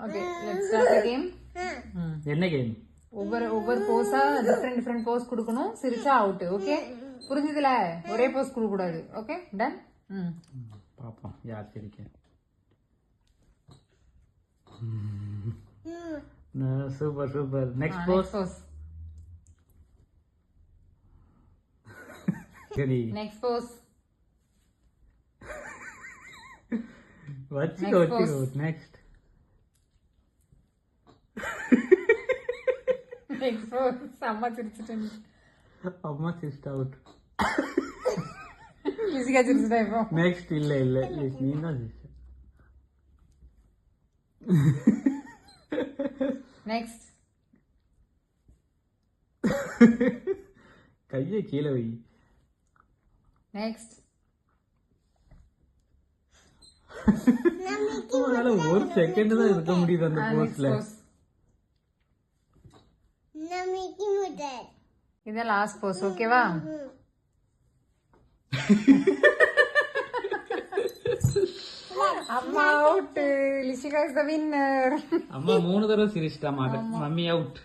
Okay let's start the game. என்ன game? ஒவ்வொரு போஸா different Bose கொடுக்கணும். சிரிச்சா அவுட். ஓகே புரிஞ்சதுல? ஒரே போஸ் கொடுக்க கூடாது. Okay done. பாப்போம் யார் சிரிக்க. Super super. Next pose. சரி நெக்ஸ்ட் போஸ். வச்சுக்கோ. Next next pose. அம்மா சிரிச்சிட்டேன். அம்மா சிரிச்சிட்டு அவுட். ஈஸியா சிரிச்சிட்டா இப்போ. நெக்ஸ்ட் இல்ல நீ தான் சிரிச்ச. நெக்ஸ்ட். கையை கீழே வை. நெக்ஸ்ட். ஒரு செகண்ட் தான் இருக்க முடியுது அந்த போஸ்ட்ல. இதான் லாஸ்ட் போஸ். ஓகேவா? அம்மா out. Lishika is the winner. அம்மா 3 தடவை சிரிச்சிட்டா. Mummy out.